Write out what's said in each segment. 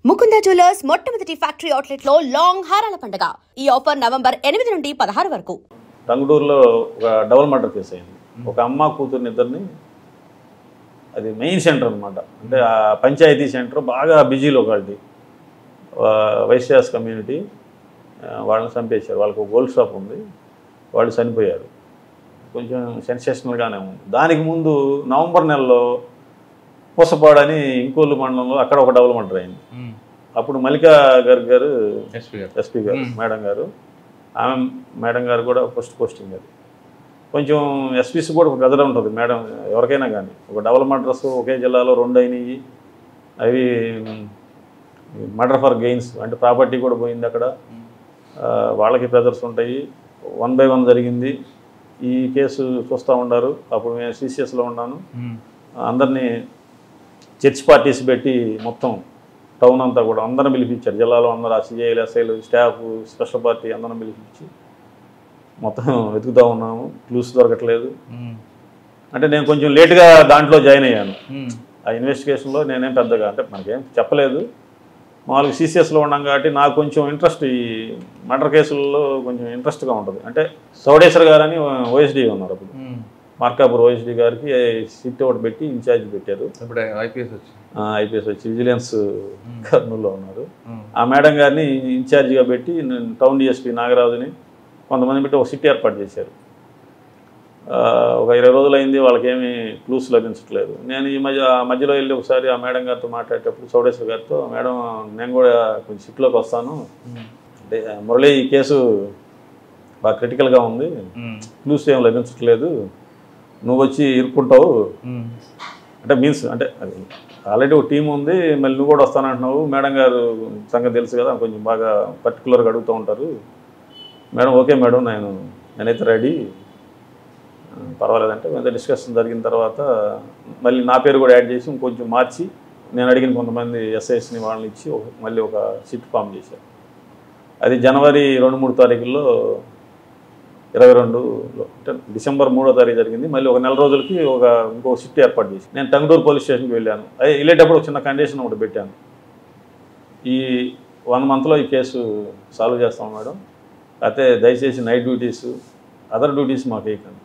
Mukunda jewellers మొట్టమొదటి factory outlet లో long హారాల పండుగ. ఈ ఆఫర్ నవంబర్ 8 నుండి 16 వరకు. టంగుటూరులో ఒక డబుల్ మర్డర్ కేసు అయింది. ఒక అమ్మ కూతుర్ని ఇద్దరిని, అది మెయిన్ సెంటర్ అనమాట. అంటే ఆ పంచాయతీ సెంటర్ బాగా బిజీ లొకాలిటీ, వైశ్యాస్ కమ్యూనిటీ. వాళ్ళని చంపేశారు. వాళ్ళకు గోల్డ్ షాప్ ఉంది, వాళ్ళు చనిపోయారు. కొంచెం సెన్సేషనల్గానే ఉంది. దానికి ముందు నవంబర్ నెలలో పూసపాడని ఇంకోళ్ళు మండలంలో అక్కడ ఒక డబుల్ మర్డర్ అయింది. అప్పుడు మల్లికా గారు ఎస్పీ గారు మేడం గారు, ఆమె మేడం గారు కూడా పోస్టింగ్. అది కొంచెం ఎస్పీసీ కూడా ఒక గదర ఉంటుంది మేడం ఎవరికైనా కానీ. ఒక డబుల్ మర్డర్స్ ఒకే జిల్లాలో 2 అయినాయి. అవి మర్డర్ ఫర్ గెయిన్స్ అంటే ప్రాపర్టీ కూడా పోయింది అక్కడ. వాళ్ళకి ప్రెజర్స్ ఉంటాయి. 1 by 1 జరిగింది. ఈ కేసు చూస్తూ ఉన్నారు. అప్పుడు నేను సిసిఎస్లో ఉన్నాను. అందరినీ చర్చ్ పార్టీస్ పెట్టి మొత్తం టౌన్ అంతా కూడా అందరిని పిలిపించారు. జిల్లాలో అందరూ సిఐలు, ఎస్ఐలు, స్టాఫ్, స్పెషల్ పార్టీ అందరిని పిలిపించి మొత్తం వెతుకుతూ ఉన్నాము. క్లూస్ దొరకట్లేదు. అంటే నేను కొంచెం లేట్గా దాంట్లో జాయిన్ అయ్యాను. ఆ ఇన్వెస్టిగేషన్లో నేనేం పెద్దగా అంటే మనకేం చెప్పలేదు. మామూలుగా సిసిఎస్లో ఉన్నాం కాబట్టి నాకు కొంచెం ఇంట్రెస్ట్, ఈ మర్డర్ కేసుల్లో కొంచెం ఇంట్రెస్ట్గా ఉంటుంది. అంటే చౌడేశ్వర్ గారు అని ఓఎస్డీ ఉన్నారు. అప్పుడు మార్కాపూర్ ఓఎస్డీ గారికి సిట్ ఒకటి పెట్టి ఇన్ఛార్జ్ పెట్టారు. ఐపీఎస్ వచ్చి విజిలెన్స్ కర్నూలులో ఉన్నారు. ఆ మేడం గారిని ఇన్ఛార్జిగా పెట్టి టౌన్ డిఎస్పీ నాగరాజుని కొంతమంది పెట్టి ఒక సిట్ ఏర్పాటు చేశారు. ఒక 20 రోజులు అయింది, వాళ్ళకేమీ క్లూస్ లభించట్లేదు. నేను ఈ మధ్యలో వెళ్ళి ఒకసారి ఆ మేడం గారితో మాట్లాడేటప్పుడు చౌడేశ్వర్ గారితో, మేడం నేను కూడా కొంచెం సిట్లోకి వస్తాను, అంటే మురళి ఈ కేసు బాగా క్రిటికల్గా ఉంది, క్లూస్ ఏం లభించట్లేదు, నువ్వు వచ్చి ఇరుక్కుంటావు అంటే మీన్స్ అంటే అది ఆల్రెడీ ఒక టీం ఉంది, మళ్ళీ నువ్వు కూడా వస్తానంటున్నావు, మేడం గారు సంగతి తెలుసు కదా, కొంచెం బాగా పర్టికులర్గా అడుగుతూ ఉంటారు. మేడం ఓకే మేడం నేనైతే రెడీ, పర్వాలేదంటే మీద డిస్కషన్ జరిగిన తర్వాత మళ్ళీ నా పేరు కూడా యాడ్ చేసి ఇంకొంచెం మార్చి నేను అడిగిన కొంతమంది ఎస్ఐస్ని వాళ్ళని ఇచ్చి మళ్ళీ ఒక సిట్ ఫామ్ చేశారు. అది జనవరి 2-3 తారీఖుల్లో 22లో అంటే డిసెంబర్ 3వ తారీఖు జరిగింది. మళ్ళీ ఒక నెల రోజులకి ఇంకో సిట్ ఏర్పాటు చేసి నేను టంగుటూరు పోలీస్ స్టేషన్కి వెళ్ళాను. వెళ్ళేటప్పుడు ఒక చిన్న కండిషన్ ఒకటి పెట్టాను, ఈ 1 మంత్లో ఈ కేసు సాల్వ్ చేస్తాం మేడం, అయితే దయచేసి నైట్ డ్యూటీస్, అదర్ డ్యూటీస్ మాకు వేయకండి,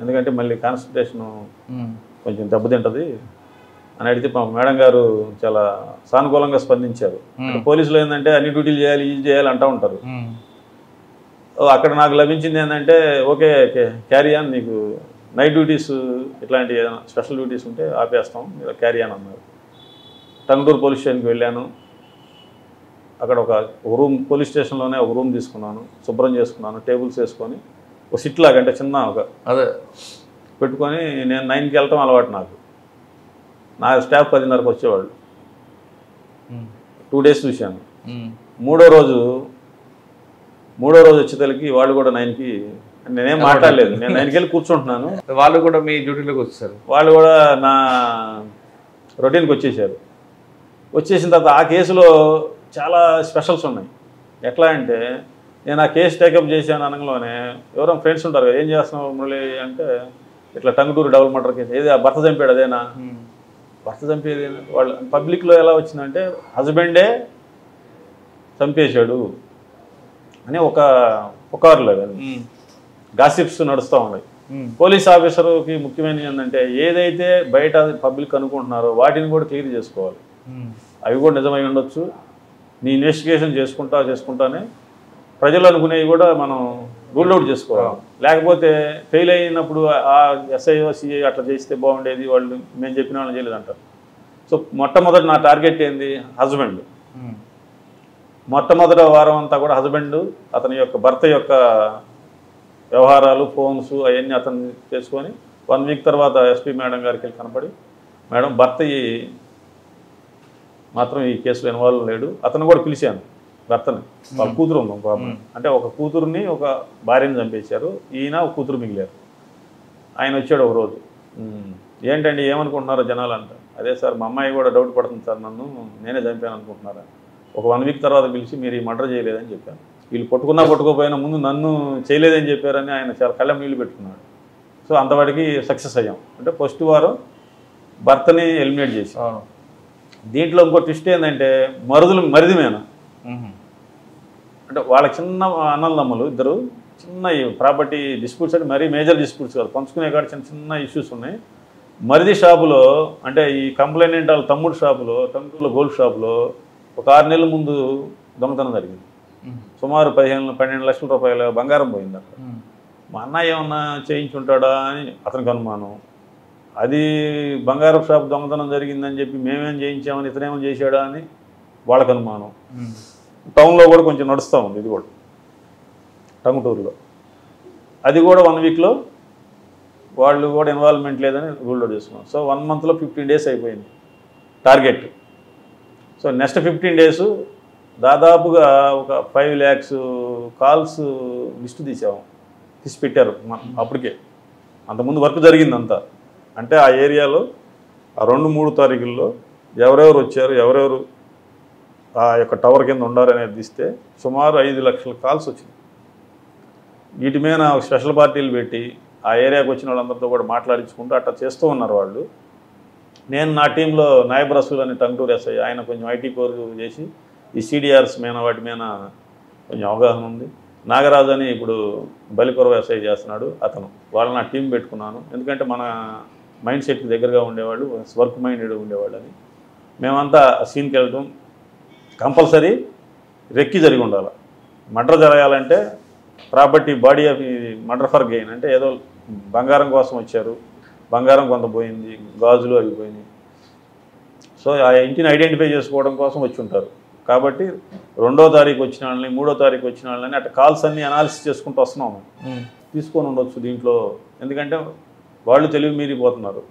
ఎందుకంటే మళ్ళీ కాన్సన్ట్రేషను కొంచెం దెబ్బతింటుంది అని అడిగితే మేడం గారు చాలా సానుకూలంగా స్పందించారు. పోలీసులు ఏంటంటే అన్ని డ్యూటీలు చేయాలి, ఇది చేయాలి అంటూ ఉంటారు. అక్కడ నాకు లభించింది ఏంటంటే ఓకే క్యారీ ఆన్, నీకు నైట్ డ్యూటీస్ ఇట్లాంటి ఏదైనా స్పెషల్ డ్యూటీస్ ఉంటే ఆపేస్తాం, మీరు క్యారీ ఆన్ అన్నారు. టంగుటూరు పోలీస్ స్టేషన్కి వెళ్ళాను. అక్కడ ఒక రూమ్, పోలీస్ స్టేషన్లోనే ఒక రూమ్ తీసుకున్నాను, శుభ్రం చేసుకున్నాను, టేబుల్స్ వేసుకొని ఒక సిట్ లాగా అంటే చిన్న ఒక అదే పెట్టుకొని నేను 9కి వెళ్ళటం అలవాటు నాకు. నా స్టాఫ్ 10:30కి వచ్చేవాళ్ళు. 2 days చూశాను. మూడో రోజు వచ్చేసరికి వాళ్ళు కూడా 9కి, నేనేం మాట్లాడలేదు, నేను 9కి వెళ్ళి కూర్చుంటున్నాను, వాళ్ళు కూడా మీ డ్యూటీలోకి వచ్చేసారు. వాళ్ళు కూడా నా రొటీన్కి వచ్చేసారు. వచ్చేసిన తర్వాత ఆ కేసులో చాలా స్పెషల్స్ ఉన్నాయి. ఎట్లా అంటే నేను ఆ కేసు టేకప్ చేశాను అనగానే ఎవరో ఫ్రెండ్స్ ఉంటారు కదా, ఏం చేస్తున్నావు మురళి అంటే, ఇట్లా టంగుటూరు డబుల్ మర్డర్ కేసు, ఏది భర్త చంపాడు అదేనా, భర్త చంపేది వాళ్ళు పబ్లిక్లో ఎలా వచ్చిందంటే హస్బెండే చంపేశాడు అని ఒక పుకారులు గాసిప్స్ నడుస్తూ ఉన్నాయి. పోలీస్ ఆఫీసర్కి ముఖ్యమైనది ఏంటంటే ఏదైతే బయట పబ్లిక్ అనుకుంటున్నారో వాటిని కూడా క్లియర్ చేసుకోవాలి. అవి కూడా నిజమై ఉండొచ్చు, నీ ఇన్వెస్టిగేషన్ చేసుకుంటానే ప్రజలు అనుకునేవి కూడా మనం రూల్ అవుట్ చేసుకోవాలి. లేకపోతే ఫెయిల్ అయినప్పుడు ఆ ఎస్ఐఓ సిఐ అట్లా చేస్తే బాగుండేది, వాళ్ళు మేము చెప్పిన వాళ్ళని చేయలేదు అంటారు. సో మొట్టమొదటి నా టార్గెట్ ఏంది, హస్బెండ్. మొట్టమొదటి వారం అంతా కూడా హస్బెండ్, అతని యొక్క భర్త యొక్క వ్యవహారాలు, ఫోన్స్ అవన్నీ అతను చేసుకొని 1 week తర్వాత ఎస్పీ మేడం గారికి వెళ్ళి కనపడి, మేడం భర్త మాత్రం ఈ కేసులో ఇన్వాల్వ్ లేడు, అతను కూడా పిలిచాను భర్తని, వాళ్ళ కూతురు ఉంది పాపం, అంటే ఒక కూతురుని ఒక భార్యని చంపేశారు, ఈయన ఒక కూతురు మిగిలారు. ఆయన వచ్చాడు ఒక రోజు, ఏంటండి ఏమనుకుంటున్నారో జనాలు అంట, అదే సార్ మా అమ్మాయి కూడా డౌట్ పడుతుంది సార్, నన్ను నేనే చంపాను అనుకుంటున్నారా, ఒక 1 week తర్వాత పిలిచి మీరు ఈ మర్డర్ చేయలేదని చెప్పాను. వీళ్ళు పట్టుకోపోయినా ముందు నన్ను చేయలేదని చెప్పారని ఆయన చాలా కళ్ళం నీళ్ళు పెట్టుకున్నాడు. సో అంతవాడికి సక్సెస్ అయ్యాం. అంటే ఫస్ట్ వారం భర్తని ఎలిమినేట్ చేసాం. దీంట్లో ఇంకో ట్విస్ట్ ఏంటంటే మరిదిమేన అంటే వాళ్ళ చిన్న అన్నదమ్ములు ఇద్దరు చిన్న ప్రాపర్టీ డిస్ప్యూట్స్ అంటే మరీ మేజర్ డిస్ప్యూట్స్ కాదు, పంచుకునే కాడ చిన్న చిన్న ఇష్యూస్ ఉన్నాయి. మరిది షాపులో అంటే ఈ కంప్లైంట్ వాళ్ళ తమ్ముడు షాపులో టంగుటూరులో గోల్డ్ షాపులో ఒక 6 నెలల ముందు దొంగతనం జరిగింది. సుమారు 12 లక్షల రూపాయల బంగారం పోయింది అక్కడ. మా అన్నయ్య ఏమన్నా చేయించుంటాడా అని అతనికి అనుమానం. అది బంగారం షాప్ దొంగతనం జరిగిందని చెప్పి మేమేం చేయించామని ఇతనేమో చేశాడా అని వాళ్ళకి అనుమానం. టౌన్లో కూడా కొంచెం నడుస్తూ ఉంది ఇది కూడా, టంగుటూరులో. అది కూడా 1 వీక్లో వాళ్ళు కూడా ఇన్వాల్వ్మెంట్ లేదని రూల్ అవుట్ చేసుకున్నాం. సో 1 మంత్లో 15 డేస్ అయిపోయింది టార్గెట్. సో నెక్స్ట్ 15 డేస్ దాదాపుగా ఒక 5 lakhs కాల్స్ లిస్టు తీసి పెట్టారు అప్పటికే. అంతకుముందు వర్క్ జరిగిందంతా. అంటే ఆ ఏరియాలో ఆ 2-3 తారీఖుల్లో ఎవరెవరు వచ్చారు, ఎవరెవరు ఆ యొక్క టవర్ కింద ఉండారు అనేది తీస్తే సుమారు 5 లక్షల కాల్స్ వచ్చింది. వీటి మీద స్పెషల్ పార్టీలు పెట్టి ఆ ఏరియాకి వచ్చిన వాళ్ళందరితో కూడా మాట్లాడించుకుంటూ అట్లా చేస్తూ ఉన్నారు వాళ్ళు. నేను నా టీంలో నాయబ్ రసూల్ అని టంగుటూరు ఎస్ఐ, ఆయన కొంచెం ఐటీ కోర్ చేసి ఈ సిడిఆర్స్ మీద వాటి మీద కొంచెం అవగాహన ఉంది. నాగరాజు అని ఇప్పుడు బలికొరవ ఎస్ఐ చేస్తున్నాడు అతను. వాళ్ళు నా టీం పెట్టుకున్నాను, ఎందుకంటే మన మైండ్ సెట్కి దగ్గరగా ఉండేవాళ్ళు, వర్క్ మైండెడ్ ఉండేవాళ్ళు అని. మేమంతా సీన్కి వెళ్ళటం కంపల్సరీ రెక్కి జరిగి ఉండాలి. మర్డర్ జరగాలంటే property body of murder for gain అంటే ఏదో బంగారం కోసం వచ్చారు, బంగారం కొంత పోయింది, గాజులు అవి పోయినాయి. సో ఆ ఇంటిని ఐడెంటిఫై చేసుకోవడం కోసం వచ్చి ఉంటారు. కాబట్టి 2వ తారీఖు వచ్చిన వాళ్ళని, 3వ తారీఖు వచ్చిన వాళ్ళని అట్లా కాల్స్ అన్ని అనాలిసిస్ చేసుకుంటూ వస్తున్నాము. తీసుకొని ఉండొచ్చు దీంట్లో, ఎందుకంటే వాళ్ళు తెలివి మీరిపోతున్నారు.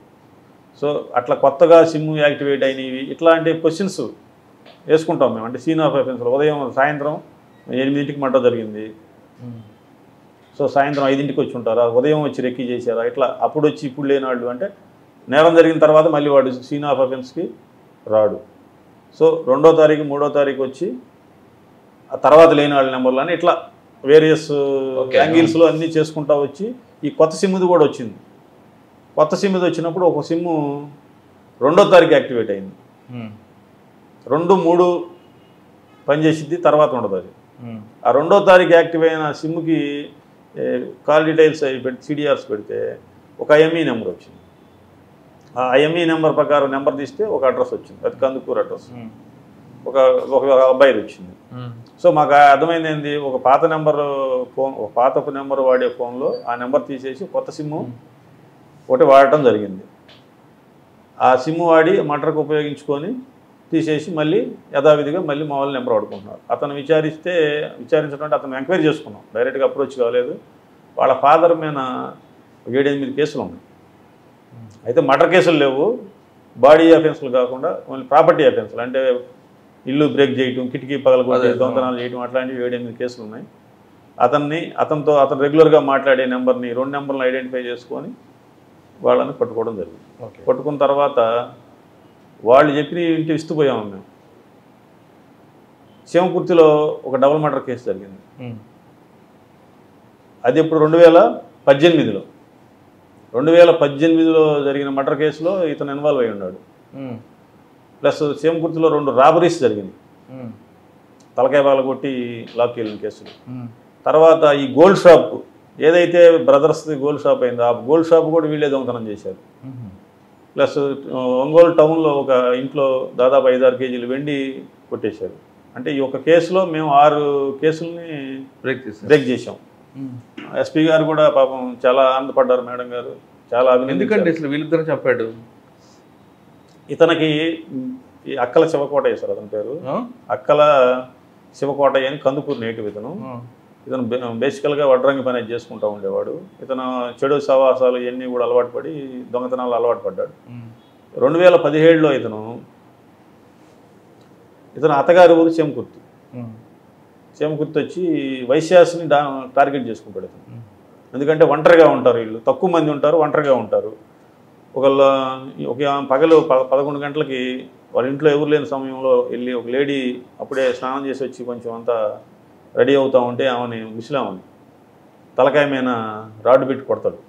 సో అట్లా కొత్తగా సిమ్ యాక్టివేట్ అయినవి ఇట్లాంటి క్వశ్చన్స్ వేసుకుంటాం మేము. అంటే సీన్ ఆఫ్ అఫెన్స్లో సాయంత్రం 8ంటికి మర్డర్ జరిగింది, సో సాయంత్రం 5ంటికి వచ్చి ఉంటారా, ఉదయం వచ్చి రెక్కి చేశారా, ఇట్లా అప్పుడు వచ్చి ఇప్పుడు లేని వాళ్ళు అంటే నేరం జరిగిన తర్వాత మళ్ళీ వాడు సీన్ ఆఫ్ అఫెన్స్కి రాడు. సో 2వ తారీఖు 3వ తారీఖు వచ్చి ఆ తర్వాత లేని వాళ్ళ నెంబర్లు అని ఇట్లా వేరియస్ యాంగిల్స్లో అన్నీ చేసుకుంటా వచ్చి ఈ కొత్త సిమ్ది కూడా వచ్చింది. కొత్త సిమ్ది వచ్చినప్పుడు ఒక సిమ్ము 2వ తారీఖు యాక్టివేట్ అయింది. 2, 3 పనిచేసిద్ది, తర్వాత ఉండదు అది. ఆ 2వ తారీఖు యాక్టివ్ అయిన సిమ్కి కాల్ డీటెయిల్స్ అవి పెట్టి సిడిఆర్స్ పెడితే ఒక ఐఎంఈ నెంబర్ వచ్చింది. ఆ ఐఎంఈ నెంబర్ ప్రకారం నెంబర్ తీస్తే ఒక అడ్రస్ వచ్చింది, అది కందుకూరు అడ్రస్. ఒక అబ్బాయిది వచ్చింది. సో మాకు అర్థమైంది ఏంది, ఒక పాత నెంబర్ ఫోన్, ఒక పాత నెంబర్ వాడే ఫోన్లో ఆ నెంబర్ తీసేసి కొత్త సిమ్ము ఒకటి వాడటం జరిగింది. ఆ సిమ్ వాడి మర్డర్కి ఉపయోగించుకొని తీసేసి మళ్ళీ యథావిధిగా మళ్ళీ మామూలు నెంబర్ వాడుకుంటున్నారు. అతను విచారించడం అతను ఎంక్వైరీ చేసుకున్నాం, డైరెక్ట్గా అప్రోచ్ కాలేదు. వాళ్ళ ఫాదర్ మీద 7-8 కేసులు ఉన్నాయి. అయితే మర్డర్ కేసులు లేవు, బాడీ అఫెన్స్లు కాకుండా ఓన్లీ ప్రాపర్టీ అఫెన్స్లు, అంటే ఇల్లు బ్రేక్ చేయటం, కిటికీ పగలగొట్టి దొంగతనాలు చేయటం, అట్లాంటివి 7-8 కేసులు ఉన్నాయి. అతను రెగ్యులర్గా మాట్లాడే నెంబర్ని 2 నెంబర్లను ఐడెంటిఫై చేసుకొని వాళ్ళని పట్టుకోవడం జరిగింది. పట్టుకున్న తర్వాత వాళ్ళు చెప్పి ఇంటి ఇస్తుపోయాము మేము. శివకుర్తిలో ఒక డబుల్ మర్డర్ కేసు జరిగింది. అది ఇప్పుడు 2018లో 2018లో జరిగిన మర్డర్ కేసులో ఇతను ఇన్వాల్వ్ అయి ఉన్నాడు. ప్లస్ శివకుర్తిలో 2 రాబరీస్ జరిగింది, తలకాయ పగలగొట్టి లాక్కి వెళ్ళిన కేసులు. తర్వాత ఈ గోల్డ్ షాప్ ఏదైతే బ్రదర్స్ది గోల్డ్ షాప్ అయిందో ఆ గోల్డ్ షాప్ కూడా వీళ్ళే దొంగతనం చేశారు. ప్లస్ ఒంగోలు టౌన్లో ఒక ఇంట్లో దాదాపు 5-6 కేజీలు వెండి కొట్టేశారు. అంటే ఈ ఒక కేసులో మేము 6 కేసుల్ని బ్రేక్ చేసాం. ఎస్పీ గారు కూడా పాపం చాలా ఆనందపడ్డారు, మేడం గారు చాలా ఎందుకంటే అసలు వీళ్ళిద్దరు చెప్పాడు. ఇతనికి ఈ అక్కల శివకోటయ్య సార్ అతని పేరు, అక్కల శివకోటయ్య అని కందుకూరు నేటివ్. ఇతను బేసికల్గా వడ్రంగి పని చేసుకుంటూ ఉండేవాడు. ఇతను చెడు సవాసాలు ఇవన్నీ కూడా అలవాటు పడి దొంగతనాలు అలవాటు పడ్డాడు. 2017లో ఇతను అత్తగారి ఊరు చేమకుర్తి వచ్చి వైశ్యాస్ని టార్గెట్ చేసుకుంటాడు ఇతను. ఎందుకంటే ఒంటరిగా ఉంటారు, వీళ్ళు తక్కువ మంది ఉంటారు, ఒంటరిగా ఉంటారు. ఒక పగలు 11 గంటలకి వాళ్ళ ఇంట్లో ఎవరు లేని సమయంలో వెళ్ళి ఒక లేడీ అప్పుడే స్నానం చేసి వచ్చి కొంచెం అంతా రెడీ అవుతూ ఉంటే ఆమెని ముసలామని తలకాయ మీద రాడ్డు పెట్టి కొడతాడు.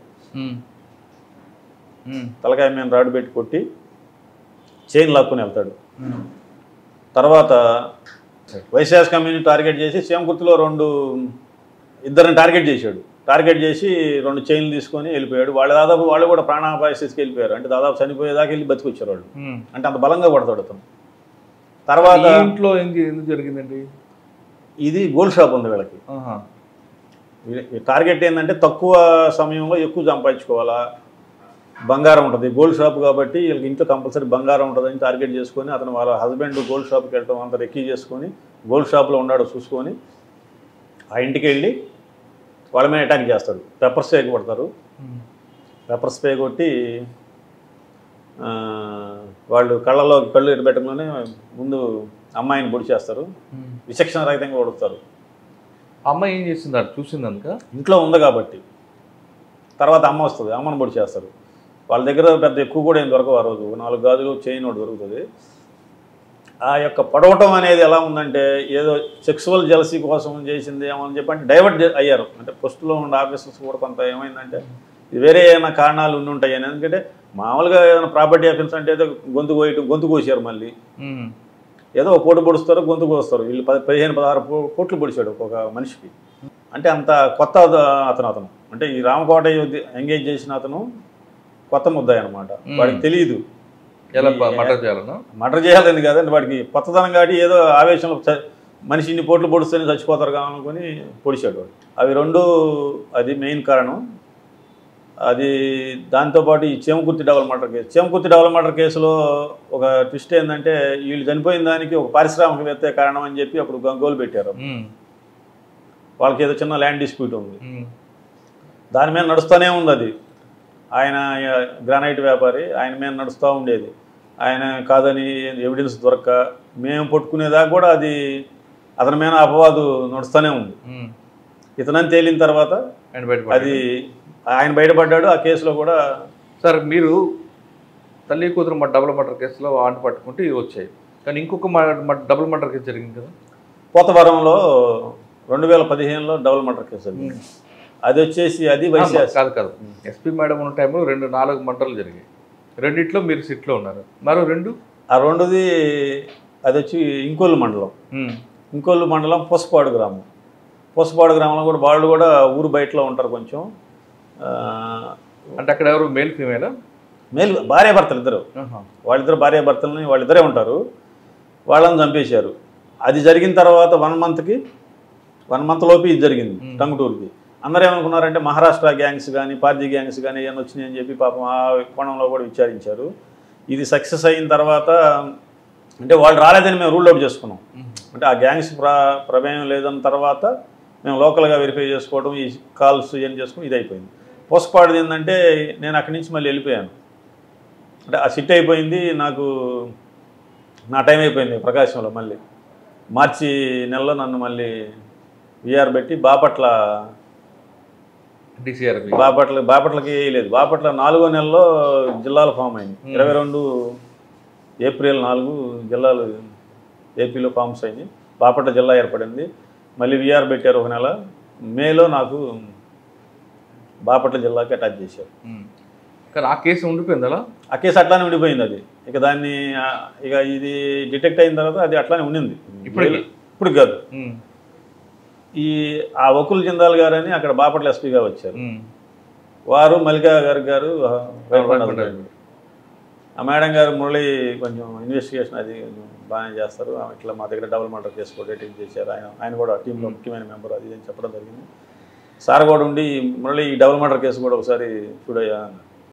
తలకాయ మీద రాడ్డు పెట్టి కొట్టి చైన్ లాక్కుని వెళ్తాడు. తర్వాత వైశాస్ కమ్యూనిటీ టార్గెట్ చేసి చేమకుర్తిలో ఇద్దరిని టార్గెట్ చేశాడు. టార్గెట్ చేసి 2 చైన్లు తీసుకొని వెళ్ళిపోయాడు. వాళ్ళు కూడా ప్రాణాపాయ స్థితికి వెళ్ళిపోయారు. అంటే దాదాపు చనిపోయేదాకా వెళ్ళి బతికొచ్చారు వాళ్ళు. అంటే అంత బలంగా పడతాడు అతను. తర్వాత ఇంట్లో ఎందుకు జరిగిందండి? ఇది గోల్డ్ షాప్ ఉంది వీళ్ళకి. టార్గెట్ ఏంటంటే తక్కువ సమయంలో ఎక్కువ సంపాదించుకోవాలా, బంగారం ఉంటుంది, గోల్డ్ షాప్ కాబట్టి వీళ్ళకి ఇంట్లో కంపల్సరీ బంగారం ఉంటుందని టార్గెట్ చేసుకొని అతను వాళ్ళ హస్బెండ్ గోల్డ్ షాప్కి వెళ్ళటం అంతా రెక్కీ చేసుకొని గోల్డ్ షాప్లో ఉన్నాడో చూసుకొని ఆ ఇంటికి వెళ్ళి వాళ్ళ మీద అటాక్ చేస్తాడు. పెప్పర్ స్ప్రే కొడతారు. పెప్పర్ స్ప్రే కొట్టి వాళ్ళు కళ్ళు ఎడబెట్టడంలోనే ముందు అమ్మాయిని పొడి చేస్తారు. విచక్షణ రహితంగా కొడుతారు. అమ్మాయి ఏం చేసింది? చూసింది అందుక ఇంట్లో ఉంది కాబట్టి. తర్వాత అమ్మ వస్తుంది, అమ్మని పొడి చేస్తారు. వాళ్ళ దగ్గర పెద్ద ఎక్కువ కూడా ఏం దొరకవు. ఆ రోజు 4 గాజులు చైన్ ఒకటి దొరుకుతుంది. ఆ యొక్క పడవటం అనేది ఎలా ఉందంటే ఏదో సెక్సువల్ జెలసీ కోసం చేసింది ఏమో అని చెప్పి డైవర్ట్ అయ్యారు. అంటే పోస్టులో ఉండే ఆఫీసర్స్ కూడా కొంత ఏమైందంటే వేరే ఏమైనా కారణాలు ఉండి ఉంటాయి అని. ఎందుకంటే మామూలుగా ఏదైనా ప్రాపర్టీ ఆఫీస్ అంటే ఏదో గొంతు కోసారు. మళ్ళీ ఏదో ఒక పోటు పొడుస్తారు, గొంతు కోస్తారు. వీళ్ళు 15-16 కోట్లు పొడిచాడు ఒక మనిషికి. అంటే అంత కొత్త అతను అంటే ఈ రామకోట ఎంగేజ్ చేసిన అతను కొత్త ముద్దాయి అనమాట. వాడికి తెలియదు ఎలా మర్డర్ చేయాలని కాదండి. వాడికి కొత్తదనం కాబట్టి ఏదో ఆవేశంలో మనిషి ఇన్ని పోట్లు పొడుస్తూనే చచ్చిపోతారు కావాలనుకొని పొడిచాడు వాడు. అవి 2 అది మెయిన్ కారణం. అది దాంతోపాటు ఈ చేమకుర్తి డబుల్ మర్డర్ కేసులో ఒక ట్విస్ట్ ఏంటంటే వీళ్ళు చనిపోయిన దానికి ఒక పారిశ్రామికవేత్త కారణం అని చెప్పి అప్పుడు గంగోలు పెట్టారు. వాళ్ళకి ఏదో చిన్న ల్యాండ్ డిస్ప్యూట్ ఉంది, దాని మీద నడుస్తూనే ఉంది. అది ఆయన గ్రానైట్ వ్యాపారి, ఆయన మీద నడుస్తూ ఉండేది. ఆయన కాదని ఎవిడెన్స్ దొరక్క మేము పట్టుకునేదాకా కూడా అది అతని మీద అపవాదు నడుస్తూనే ఉంది. ఇతనని తేలిన తర్వాత అది ఆయన బయటపడ్డాడు. ఆ కేసులో కూడా సార్ మీరు తల్లి కూతురు డబుల్ మర్డర్ కేసులో వాంటి పట్టుకుంటే ఇవి వచ్చాయి. కానీ ఇంకొక డబుల్ మర్డర్ కేసు జరిగింది కదా పోతవరంలో 2015లో డబుల్ మర్డర్ కేసు జరిగింది. అది వచ్చేసి అది వైశాస్ కాదు ఎస్పీ మేడం ఉన్న టైంలో 4 మర్డర్లు జరిగాయి. 2 మీరు సిట్లో ఉన్నారు. మరో 2 ఆ 2ది అది వచ్చి ఇంకోళ్ళు మండలం పొసపాడు గ్రామంలో కూడా వాళ్ళు కూడా ఊరు బయటలో ఉంటారు కొంచెం. అంటే అక్కడ ఎవరు మేల్ ఫీమేలా? మేల్ భార్యాభర్తలు ఇద్దరు. వాళ్ళిద్దరు భార్యాభర్తలని వాళ్ళిద్దరే ఉంటారు. వాళ్ళని చంపేశారు. అది జరిగిన తర్వాత 1 మంత్ లోపు ఇది జరిగింది టంగుటూరుకి. అందరూ ఏమనుకున్నారంటే మహారాష్ట్ర గ్యాంగ్స్ కానీ పార్జీ గ్యాంగ్స్ కానీ ఏమైనా వచ్చినాయని చెప్పి పాపం ఆ కోణంలో కూడా విచారించారు. ఇది సక్సెస్ అయిన తర్వాత అంటే వాళ్ళు రాలేదని మేము రూల్ అవుట్ చేసుకున్నాం. అంటే ఆ గ్యాంగ్స్ ప్రమేయం లేదన్న తర్వాత మేము లోకల్గా వెరిఫై చేసుకోవడం, ఈ కాల్స్ ఏం చేసుకుని ఇది అయిపోయింది. పోస్ట్పార్టం ఏంటంటే నేను అక్కడి నుంచి మళ్ళీ వెళ్ళిపోయాను. అంటే ఆ సిట్ అయిపోయింది, నాకు నా టైం అయిపోయింది ప్రకాశంలో. మళ్ళీ మార్చి నెలలో నన్ను మళ్ళీ విఆర్ పెట్టి బాపట్లకి లేదు. బాపట్ల 4వ నెలలో జిల్లాలు ఫామ్ అయింది. 22 ఏప్రిల్ 4 జిల్లాలు ఏపీలో ఫామ్స్ అయింది. బాపట్ల జిల్లా ఏర్పడింది. మళ్ళీ విఆర్ పెట్టారు 1 నెల. మేలో నాకు బాపట్ల జిల్లాకి అటాచ్ చేశారు. కానీ ఆ కేసు ఉండిపోయింది అలా? ఆ కేసు అట్లానే ఉండిపోయింది. అది ఇక దాన్ని ఇది డిటెక్ట్ అయిన తర్వాత అది అట్లానే ఉండింది. ఇప్పుడు కాదు. ఆ వకుల్ జిందాల్ గారు అని అక్కడ బాపట్ల ఎస్పీగా వచ్చారు. వారు మల్లికా గారు ఆ మేడం గారు మురళి కొంచెం ఇన్వెస్టిగేషన్ అది బాగానే చేస్తారు. ఇట్లా మా దగ్గర డబుల్ మర్డర్ కేసు కూడా రేటింగ్ చేశారు. ఆయన కూడా టీంలో ముఖ్యమైన మెంబర్ అది అని చెప్పడం జరిగింది. సార్ కూడా ఉండి మురళి ఈ డబుల్ మర్డర్ కేసు కూడా ఒకసారి చూడయ్యా